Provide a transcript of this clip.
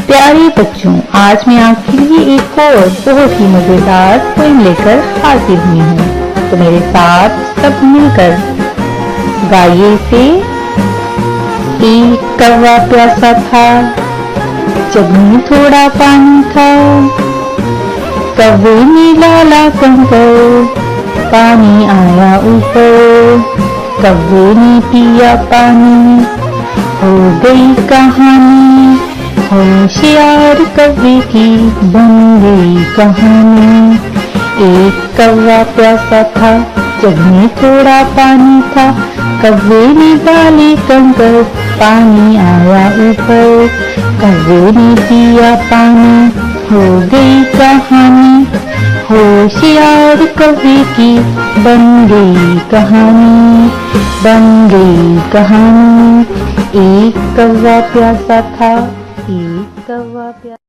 प्यारे बच्चों, आज मैं आपके लिए एक और बहुत ही मजेदार पोएम लेकर हाजिर हुई हूँ। तो मेरे साथ सब मिलकर गाइए इसे। एक कौवा प्यासा था, जग में थोड़ा पानी था। कौवे ने डाला कंकर, पानी आया ऊपर। कौवे ने पिया पानी, हो गई कहानी। होशियार कौवे की बन गई कहानी। एक कौवा प्यासा था, जग में थोड़ा पानी था। कौवे ने डाले कंकर, पानी आया ऊपर। कौवे ने पिया पानी, हो गई कहानी। होशियार कौवे की बन गई कहानी, बन गई कहानी। एक कौवा प्यासा था, एक कौवा प्यासा।